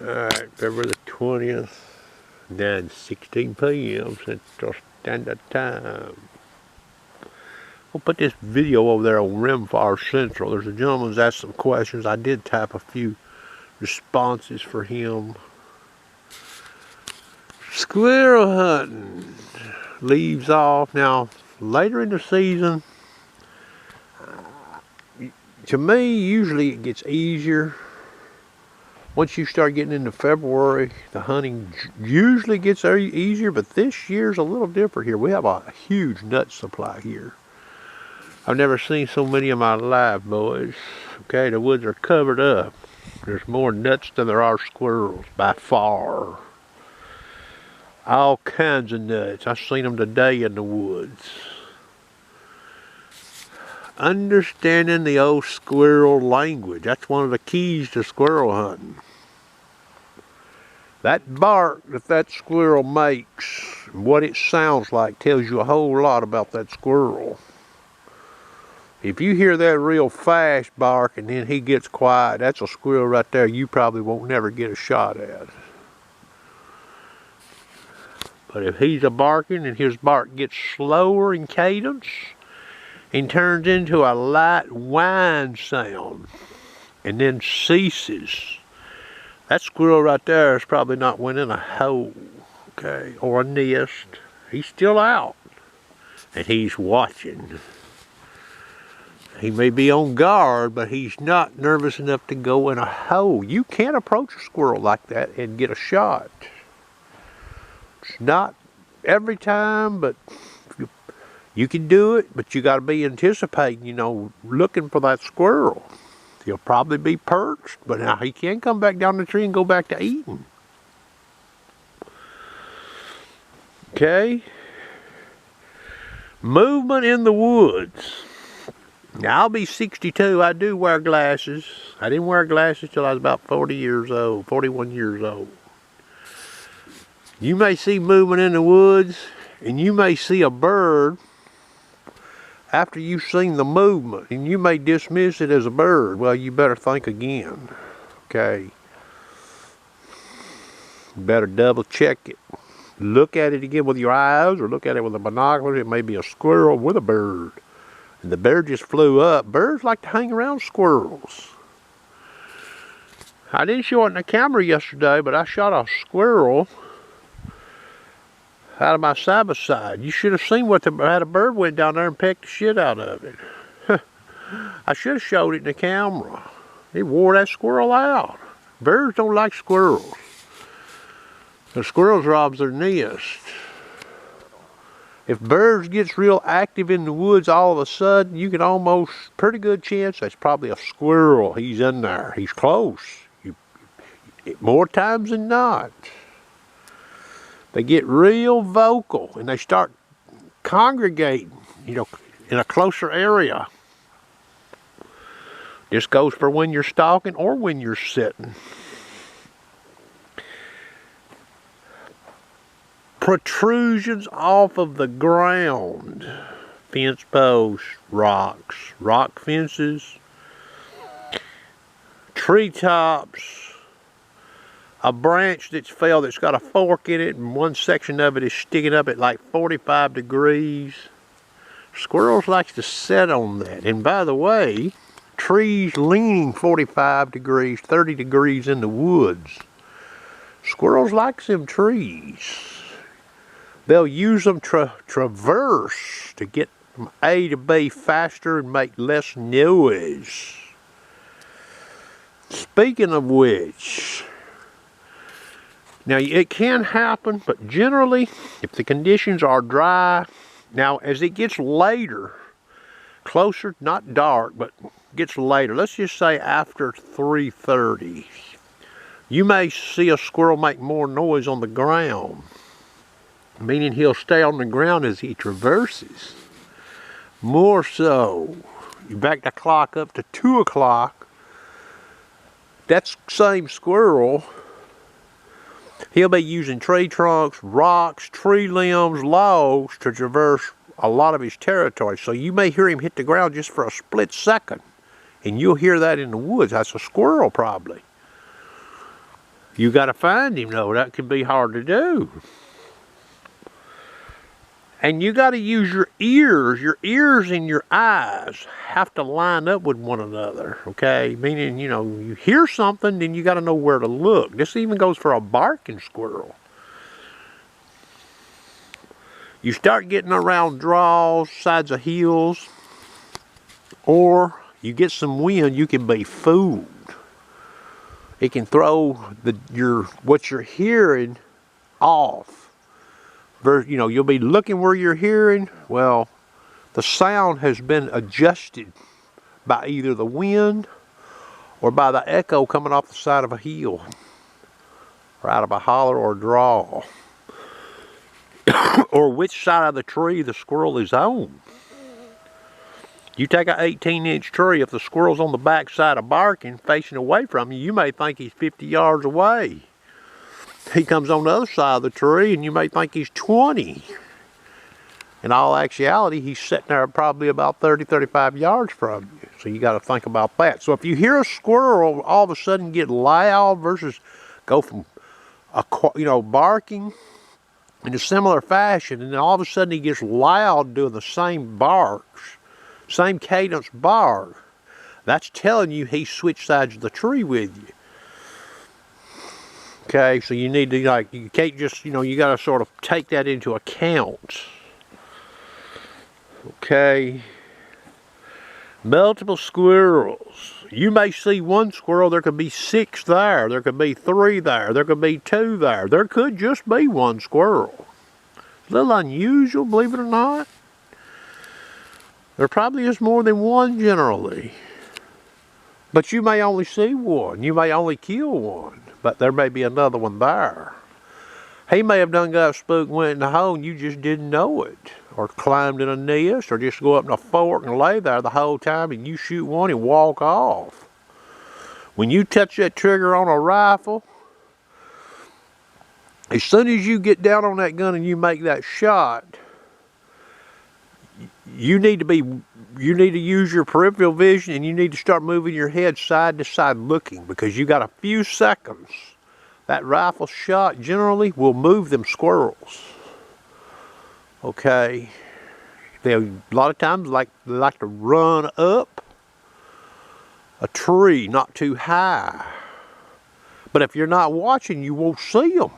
Alright, February the 20th, 9:16 p.m. Central Standard Time. We'll put this video over there on Rimfire Central. There's a gentleman who's asked some questions. I did type a few responses for him. Squirrel hunting leaves off. Now, later in the season, to me, usually it gets easier. Once you start getting into February, the hunting usually gets easier, but this year's a little different here. We have a huge nut supply here. I've never seen so many in my life, boys. Okay, the woods are covered up. There's more nuts than there are squirrels, by far. All kinds of nuts. I've seen them today in the woods. Understanding the old squirrel language. That's one of the keys to squirrel hunting. That bark that squirrel makes, what it sounds like, tells you a whole lot about that squirrel. If you hear that real fast bark and then he gets quiet, that's a squirrel right there you probably won't never get a shot at. But if he's a barking and his bark gets slower in cadence and turns into a light whine sound and then ceases, that squirrel right there is probably not went in a hole, okay, or a nest. He's still out and he's watching. He may be on guard, but he's not nervous enough to go in a hole. You can't approach a squirrel like that and get a shot. It's not every time, but you can do it, but you got to be anticipating, you know, looking for that squirrel. He'll probably be perched, but now he can come back down the tree and go back to eating. Okay? Movement in the woods. Now, I'll be 62. I do wear glasses. I didn't wear glasses till I was about 41 years old. You may see movement in the woods, and you may see a bird after you've seen the movement, and you may dismiss it as a bird. Well, you better think again, okay? You better double check it. Look at it again with your eyes, or look at it with a binocular. It may be a squirrel with a bird. And the bird just flew up. Birds like to hang around squirrels. I didn't show it in the camera yesterday, but I shot a squirrel out of my side-by-side. You should have seen what how the bird went down there and pecked the shit out of it. I should have showed it in the camera. It wore that squirrel out. Birds don't like squirrels. The squirrels robs their nest. If birds gets real active in the woods all of a sudden, you can almost, pretty good chance that's probably a squirrel. He's in there. He's close. More times than not. They get real vocal and they start congregating, you know, in a closer area. This goes for when you're stalking or when you're sitting. Protrusions off of the ground. Fence posts, rocks, rock fences, treetops, a branch that's fell that's got a fork in it and one section of it is sticking up at like 45 degrees. Squirrels like to sit on that. And by the way, trees leaning 45 degrees, 30 degrees in the woods. Squirrels like them trees. They'll use them traverse to get from A to B faster and make less noise. Speaking of which, now it can happen, but generally, if the conditions are dry, now as it gets later, closer, not dark, but gets later, let's just say after 3:30, you may see a squirrel make more noise on the ground. Meaning he'll stay on the ground as he traverses. More so, you back the clock up to 2 o'clock, that same squirrel, he'll be using tree trunks, rocks, tree limbs, logs to traverse a lot of his territory. So you may hear him hit the ground just for a split second. And you'll hear that in the woods. That's a squirrel probably. You got to find him though. That can be hard to do. And you got to use your ears. Your ears and your eyes have to line up with one another, okay? Meaning, you know, you hear something, then you got to know where to look. This even goes for a barking squirrel. You start getting around draws, sides of hills, or you get some wind, you can be fooled. It can throw what you're hearing off. You know, you'll be looking where you're hearing. Well, the sound has been adjusted by either the wind or by the echo coming off the side of a hill or out of a holler or draw, or which side of the tree the squirrel is on. You take an 18-inch tree, if the squirrel's on the back side of barking, facing away from you, you may think he's 50 yards away. He comes on the other side of the tree and you may think he's 20. In all actuality, he's sitting there probably about 30, 35 yards from you. So you got to think about that. So if you hear a squirrel all of a sudden get loud versus go from barking in a similar fashion, and then all of a sudden he gets loud doing the same barks, same cadence bark, that's telling you he switched sides of the tree with you. Okay, so you need to, you can't just, you got to sort of take that into account. Okay. Multiple squirrels. You may see one squirrel, there could be 6 there, there could be 3 there, there could be 2 there. There could just be one squirrel. A little unusual, believe it or not. There probably is more than one generally. But you may only see one, you may only kill one. But there may be another one there. He may have done got spooked, went in the hole, and you just didn't know it. Or climbed in a nest, or just go up in a fork and lay there the whole time, and you shoot one and walk off. When you touch that trigger on a rifle, as soon as you get down on that gun and you make that shot, you need to use your peripheral vision, and you need to start moving your head side to side looking, because you got a few seconds. That rifle shot generally will move them squirrels. Okay. They a lot of times they like to run up a tree not too high. But if you're not watching, you won't see them.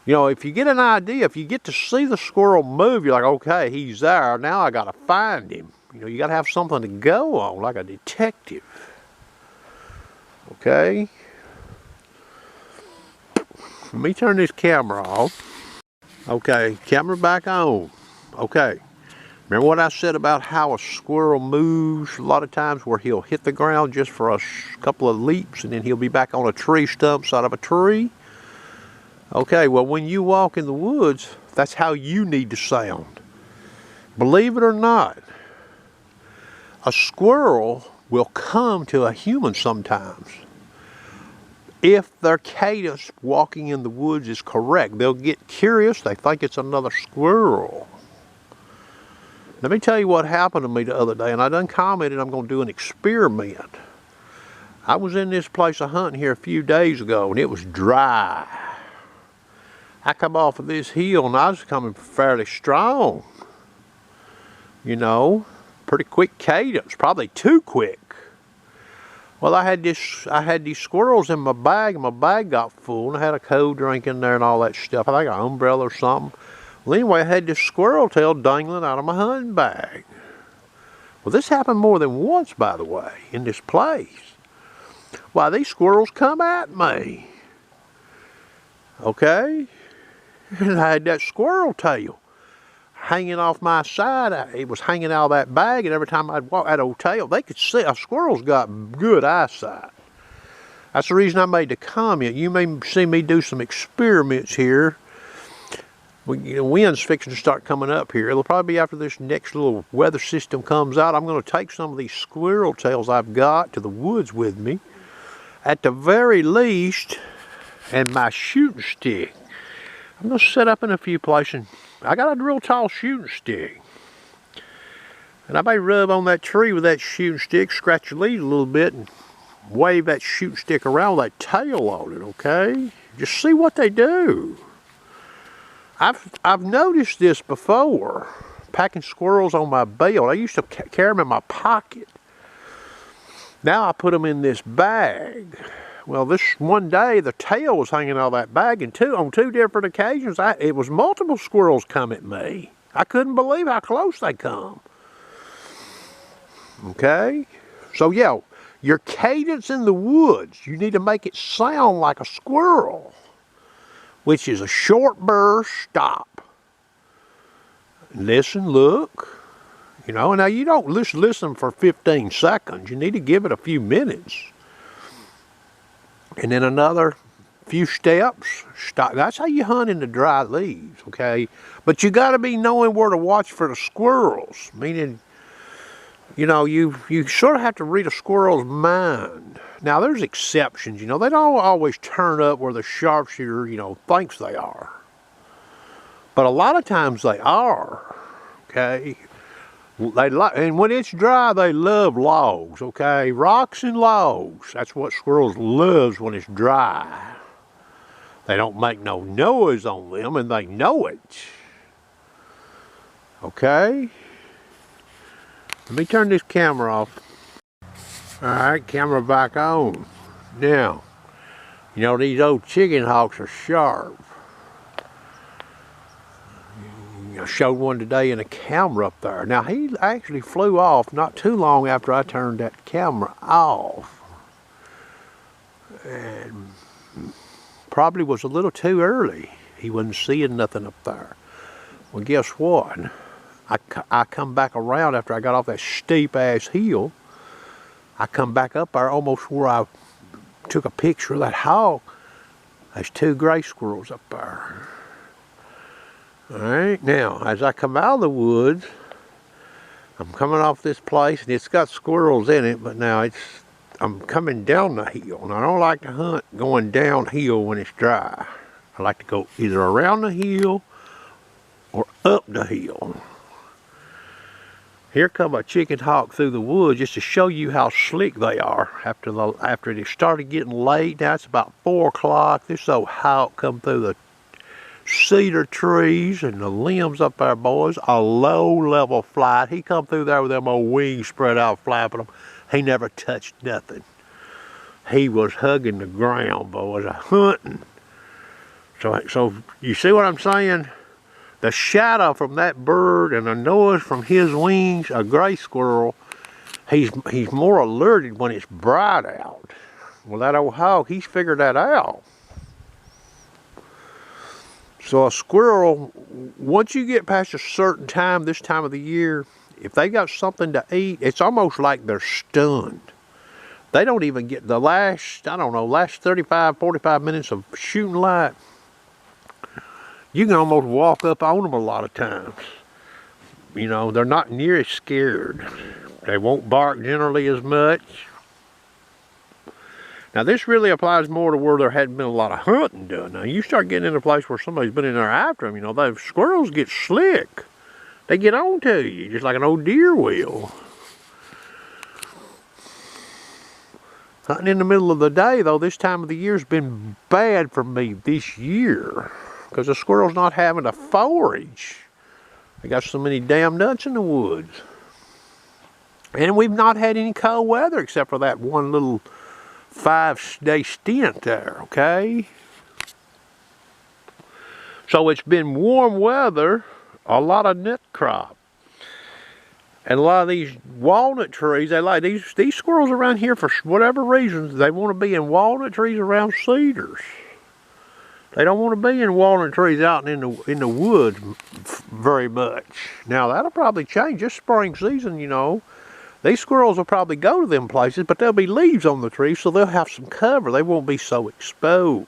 If you get an idea, if you get to see the squirrel move, you're like, okay, he's there. Now I got to find him. You got to have something to go on, like a detective. Okay? Let me turn this camera off. Okay, camera back on. Okay. Remember what I said about how a squirrel moves a lot of times, where he'll hit the ground just for a couple of leaps and then he'll be back on a tree stump side of a tree? Okay, well, when you walk in the woods, that's how you need to sound. Believe it or not, a squirrel will come to a human sometimes. If their cadence walking in the woods is correct, they'll get curious, they think it's another squirrel. Let me tell you what happened to me the other day, and I done commented I'm going to do an experiment. I was in this place of hunting here a few days ago, and it was dry. I come off of this hill and I was coming fairly strong. Pretty quick cadence, probably too quick. Well, I had these squirrels in my bag, and my bag got full, and I had a cold drink in there and all that stuff. I think an umbrella or something. Well, anyway, I had this squirrel tail dangling out of my hunting bag. Well, this happened more than once, by the way, in this place. Why, these squirrels come at me. Okay? And I had that squirrel tail hanging off my side. It was hanging out of that bag, and every time I'd walk, that old tail, they could see. A squirrel's got good eyesight. That's the reason I made the comment. You may see me do some experiments here. The wind's fixing to start coming up here. It'll probably be after this next little weather system comes out. I'm going to take some of these squirrel tails I've got to the woods with me, at the very least, and my shooting stick. I'm going to set up in a few places. I got a real tall shooting stick. And I may rub on that tree with that shooting stick, scratch the leaves a little bit, and wave that shoot stick around with that tail on it, okay? Just see what they do. I've noticed this before, packing squirrels on my belt. I used to carry them in my pocket. Now I put them in this bag. Well, this one day the tail was hanging out of that bag, and on two different occasions it was multiple squirrels come at me. I couldn't believe how close they come. Okay? So yeah, your cadence in the woods, you need to make it sound like a squirrel, which is a short burst, stop. Listen, look. You know, now you don't listen for 15 seconds. You need to give it a few minutes. And then another few steps, stop. That's how you hunt in the dry leaves, okay? But you got to be knowing where to watch for the squirrels. Meaning, you know, you sort of have to read a squirrel's mind. Now, there's exceptions, you know. They don't always turn up where the sharpshooter, you know, thinks they are. But a lot of times they are, okay? And when it's dry, they love logs, okay? Rocks and logs. That's what squirrels loves when it's dry. They don't make no noise on them, and they know it. Okay? Let me turn this camera off. Alright, camera back on. Now, you know, these old chicken hawks are sharp. I showed one today in a camera up there. Now, he actually flew off not too long after I turned that camera off. And probably was a little too early. He wasn't seeing nothing up there. Well, guess what? I come back around after I got off that steep ass hill. I come back up there almost where I took a picture of that hawk. There's two gray squirrels up there. Alright, now, as I come out of the woods, I'm coming off this place, and it's got squirrels in it, but now I'm coming down the hill, and I don't like to hunt going downhill when it's dry. I like to go either around the hill or up the hill. Here come a chicken hawk through the woods just to show you how slick they are. After it started getting late, now it's about 4 o'clock, this old hawk come through the cedar trees and the limbs up there, boys. A low-level flight. He come through there with them old wings spread out, flapping them. He never touched nothing. He was hugging the ground, boys, hunting. So you see what I'm saying? The shadow from that bird and the noise from his wings, a gray squirrel, he's more alerted when it's bright out. Well, that old hawk, he's figured that out. So a squirrel, once you get past a certain time, this time of the year, if they got something to eat, it's almost like they're stunned. They don't even get the last 35, 45 minutes of shooting light. You can almost walk up on them a lot of times. You know, they're not near as scared. They won't bark generally as much. Now, this really applies more to where there hadn't been a lot of hunting done. Now, you start getting in a place where somebody's been in there after them, you know, those squirrels get slick. They get on to you, just like an old deer will. Hunting in the middle of the day, though, this time of the year has been bad for me this year, because the squirrel's not having to forage. They got so many damn nuts in the woods. And we've not had any cold weather except for that one little 5-day stint there, okay? So it's been warm weather, a lot of nut crop. And a lot of these walnut trees, they like these squirrels around here, for whatever reasons, they want to be in walnut trees around cedars. They don't want to be in walnut trees out in the woods very much. Now, that'll probably change this spring season, you know. These squirrels will probably go to them places, but there'll be leaves on the trees, so they'll have some cover. They won't be so exposed.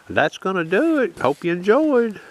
That's going to do it. Hope you enjoyed.